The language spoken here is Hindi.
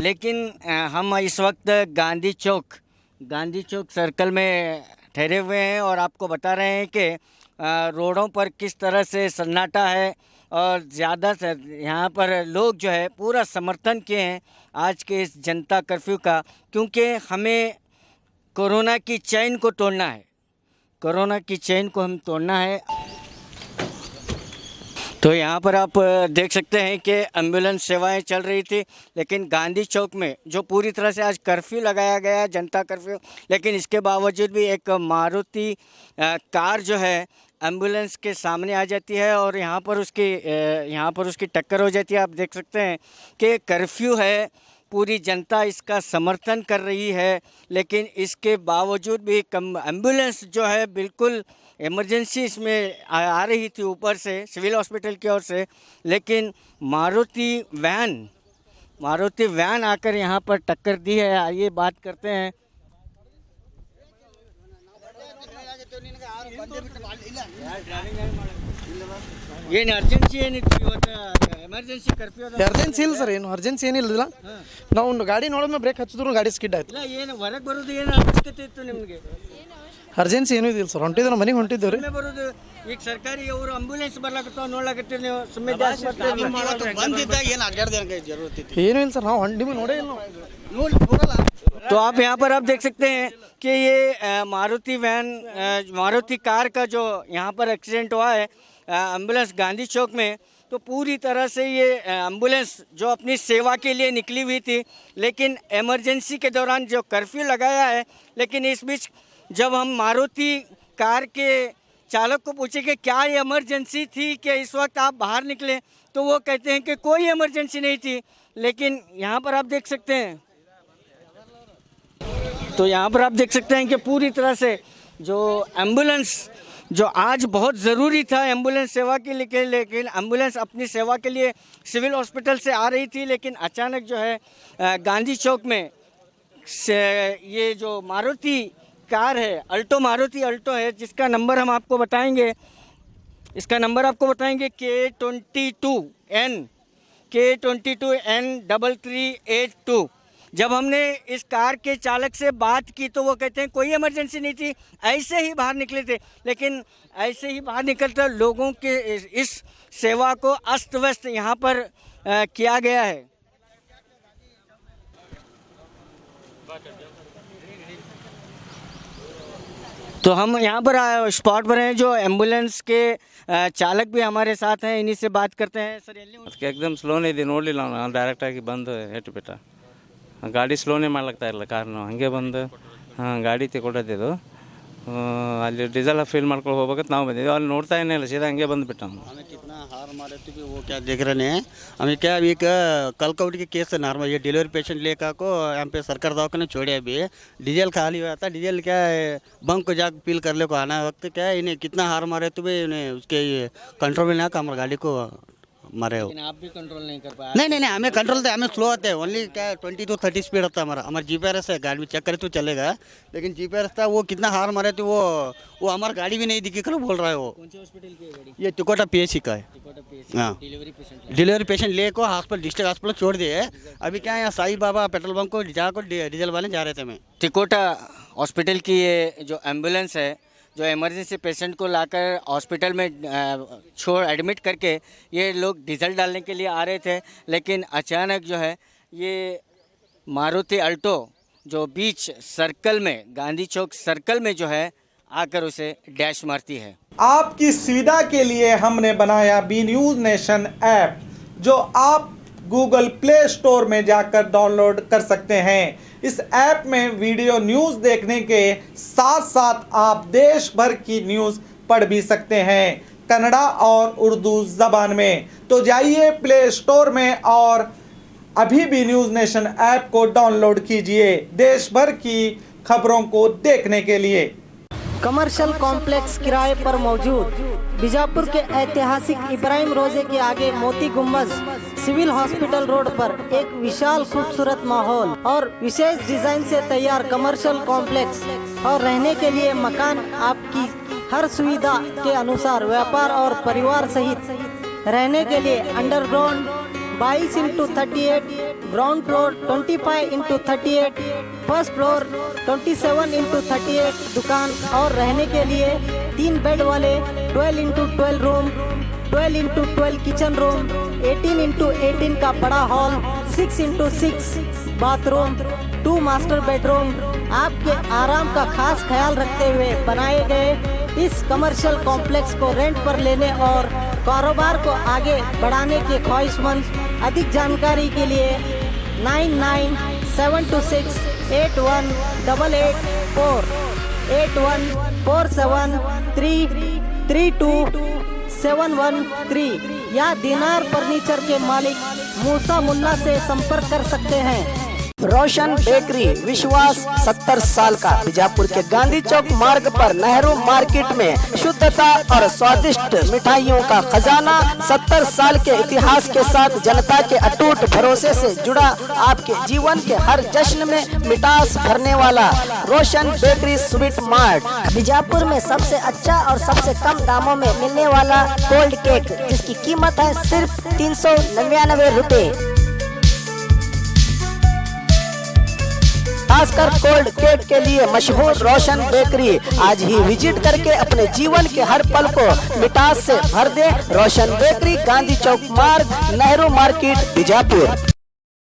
लेकिन हम इस वक्त गांधी चौक सर्कल में ठहरे हुए हैं और आपको बता रहे हैं कि रोडों पर किस तरह से सन्नाटा है और ज़्यादा से यहाँ पर लोग जो है पूरा समर्थन किए हैं आज के इस जनता कर्फ्यू का, क्योंकि हमें कोरोना की चेन को तोड़ना है, कोरोना की चेन को हम तोड़ना है। तो यहाँ पर आप देख सकते हैं कि एम्बुलेंस सेवाएं चल रही थी, लेकिन गांधी चौक में जो पूरी तरह से आज कर्फ्यू लगाया गया है, जनता कर्फ्यू, लेकिन इसके बावजूद भी एक मारुति कार जो है एम्बुलेंस के सामने आ जाती है और यहाँ पर उसकी टक्कर हो जाती है। आप देख सकते हैं कि कर्फ्यू है, पूरी जनता इसका समर्थन कर रही है, लेकिन इसके बावजूद भी एम्बुलेंस जो है बिल्कुल इमरजेंसी इसमें आ रही थी ऊपर से सिविल हॉस्पिटल की ओर से, लेकिन मारुति वैन आकर यहाँ पर टक्कर दी है। आइए बात करते हैं। ಏನು ಅರ್ಜೆನ್ಸಿ ಏನಿತ್ತು ಇವತ್ತು? ಎಮರ್ಜೆನ್ಸಿ ಕರ್ಫ್ಯೂ ಎಮರ್ಜೆನ್ಸಿ ಇಲ್ಲ ಸರ್, ಏನು ಅರ್ಜೆನ್ಸಿ ಏನಿಲ್ಲ. ನಾವು ಗಾಡಿ ನೋಡಿದ್ಮೇಲೆ ಬ್ರೇಕ್ ಹಚ್ಚಿದ್ರು ಗಾಡಿ ಸ್ಕಿಡ್ ಆಯ್ತು. ಇಲ್ಲ, ಏನು ಹೊರಗೆ ಬರೋದು ಏನು ಅವಶ್ಯಕತೆ ಇತ್ತು ನಿಮಗೆ? ಅರ್ಜೆನ್ಸಿ ಏನೂ ಇದಿಲ್ಲ ಸರ್, ಹೊಂಟಿದ್ದು ನಮ್ಮ ಮನೆಗೆ ಹೊಂಟಿದ್ದೇವೆ ರೀ. ಬರೋದು ಈಗ ಸರ್ಕಾರಿ ಅವರು ಆಂಬ್ಯುಲೆನ್ಸ್ ಬರ್ಲಾಕತ್ತಾವ, ನೋಡ್ಲಾಕತ್ತೀರಿ ನೀವು, ಸುಮ್ಮನೆ ಜಾಸ್ತಿ ಬಂದಿದ್ದಾಗ ಏನು ಅಡ್ಡಾಡ್ದೇನಕ್ಕೆ ಜरूरत ಇತ್ತು? ಏನೂ ಇಲ್ಲ ಸರ್, ನಾವು ನಿಮಗೆ ನೋಡೇ ಇಲ್ಲ. तो आप यहाँ पर आप देख सकते हैं कि ये मारुति कार का जो यहाँ पर एक्सीडेंट हुआ है एम्बुलेंस गांधी चौक में, तो पूरी तरह से ये एम्बुलेंस जो अपनी सेवा के लिए निकली हुई थी, लेकिन इमरजेंसी के दौरान जो कर्फ्यू लगाया है, लेकिन इस बीच जब हम मारुति कार के चालक को पूछे कि क्या ये इमरजेंसी थी कि इस वक्त आप बाहर निकले, तो वो कहते हैं कि कोई इमरजेंसी नहीं थी। लेकिन यहाँ पर आप देख सकते हैं, तो यहाँ पर आप देख सकते हैं कि पूरी तरह से जो एम्बुलेंस जो आज बहुत ज़रूरी था एम्बुलेंस सेवा के लिए, लेकिन एम्बुलेंस अपनी सेवा के लिए सिविल हॉस्पिटल से आ रही थी, लेकिन अचानक जो है गांधी चौक में ये जो मारुति कार है, मारुति अल्टो है, जिसका नंबर हम आपको बताएंगे, इसका नंबर आपको बताएंगे K22N3382। जब हमने इस कार के चालक से बात की तो वो कहते हैं कोई इमरजेंसी नहीं थी, ऐसे ही बाहर निकले थे, लेकिन ऐसे ही बाहर निकलकर लोगों के इस सेवा को अस्त व्यस्त यहाँ पर किया गया है। तो हम यहाँ पर स्पॉट पर हैं, जो एम्बुलेंस के चालक भी हमारे साथ हैं, इन्हीं से बात करते हैं। सर एकदम ಸ್ಲೋನೇ ಇದೆ, ನೋಡಲಿಲ್ಲ ನಾವು ಡೈರೆಕ್ಟಾಗಿ ಬಂದು ಹೇಟು ಬಿಟ್ಟ ಗಾಡಿ ಸ್ಲೋನೇ ಮಾಡ್ಲಾಗ್ತಾ ಇರಲಿಲ್ಲ ಕಾರ್ನು, ಹಾಗೆ ಬಂದು ಗಾಡಿ ತಗೊಂಡಿದ್ದು ಅಲ್ಲಿ ಡೀಸೆಲ್ ಫಿಲ್ ಮಾಡ್ಕೊಂಡು ಹೋಗ್ಬೇಕಂತ ನಾವು ಬಂದಿದ್ದೀವಿ, ಅಲ್ಲಿ ನೋಡ್ತಾ ಏನೇ ಇಲ್ಲ, सीधा हंगे बंद बिटा। हमें कितना हार मारे थे वो क्या देख रहे हैं हमें, क्या अभी कल का उठ के केस है नॉर्मल, ये डिलीवरी पेशेंट लेकर को यहाँ पे सरकार दवाखाने छोड़े, अभी डीजल खाली हुआ था, डीजल क्या बंक को जाकर फील कर ले को आना वक्त, क्या इन्हें कितना हार मारे थे इन्हें, उसके कंट्रोल में ना का हमारे गाड़ी को मारे हो। आप भी कंट्रोल नहीं कर पाए? नहीं, हमें कंट्रोल था, हमें स्लो होता है, ओनली क्या 20 to 30 स्पीड होता है हमारा जीपीआरएस है, गाड़ी में चेक करे तो चलेगा, लेकिन जीपीआरएस था वो कितना हार मारे थे, वो हमारा गाड़ी भी नहीं दिखी कर बोल रहा है वो। कौन से हॉस्पिटल की गाड़ी? ये टिकोटा पीएचसी का है। हाँ, डिलीवरी पेशेंट ले को हॉस्पिटल डिस्ट्रिक्ट हॉस्पिटल छोड़ दिए, अभी क्या यहाँ साई बाबा पेट्रोल पंप को जाकर डीजल वाले जा रहे थे। मैं टिकोटा हॉस्पिटल की ये जो एम्बुलेंस है, जो इमरजेंसी पेशेंट को लाकर हॉस्पिटल में एडमिट करके ये लोग डीजल डालने के लिए आ रहे थे, लेकिन अचानक जो है ये मारुति अल्टो जो बीच सर्कल में, गांधी चौक सर्कल में जो है आकर उसे डैश मारती है। आपकी सुविधा के लिए हमने बनाया बी न्यूज़ नेशन ऐप, जो आप गूगल प्ले स्टोर में जाकर डाउनलोड कर सकते हैं। इस ऐप में वीडियो न्यूज़ देखने के साथ साथ आप देश भर की न्यूज़ पढ़ भी सकते हैं, कन्नड़ा और उर्दू ज़बान में। तो जाइए प्ले स्टोर में और अभी भी न्यूज़ नेशन ऐप को डाउनलोड कीजिए देश भर की खबरों को देखने के लिए। कमर्शियल कॉम्प्लेक्स किराए पर मौजूद बीजापुर के ऐतिहासिक इब्राहिम रोजे के आगे मोती गुम्बज सिविल हॉस्पिटल रोड पर एक विशाल खूबसूरत माहौल और विशेष डिजाइन से तैयार कमर्शियल कॉम्प्लेक्स और रहने के लिए मकान, आपकी हर सुविधा के अनुसार व्यापार और परिवार सहित रहने के लिए underground 22x38, ground floor 25x38, first floor 27x38 दुकान और रहने के लिए 3 बेड वाले 12x12 room, 12x12 kitchen room, 18x18 का बड़ा hall, 6x6 bathroom, 2 master bedroom आपके आराम का खास ख्याल रखते हुए बनाए गए इस कमर्शियल कॉम्प्लेक्स को रेंट पर लेने और कारोबार को आगे बढ़ाने के ख्वाहिशमंद अधिक जानकारी के लिए 9972681884 8147332713 या दिनार फर्नीचर के मालिक मूसा मुल्ला से संपर्क कर सकते हैं। रोशन बेकरी, विश्वास 70 साल का, बीजापुर के गांधी चौक मार्ग पर नेहरू मार्केट में शुद्धता और स्वादिष्ट मिठाइयों का खजाना, 70 साल के इतिहास के साथ जनता के अटूट भरोसे से जुड़ा, आपके जीवन के हर जश्न में मिठास भरने वाला रोशन बेकरी स्वीट मार्ट। बीजापुर में सबसे अच्छा और सबसे कम दामों में मिलने वाला कोल्ड केक, जिसकी कीमत है सिर्फ 399 रुपए। खासकर कोल्ड केक के लिए मशहूर रोशन बेकरी, आज ही विजिट करके अपने जीवन के हर पल को मिठास से भर दे। रोशन बेकरी, गांधी चौक मार्ग, नेहरू मार्केट, बीजापुर।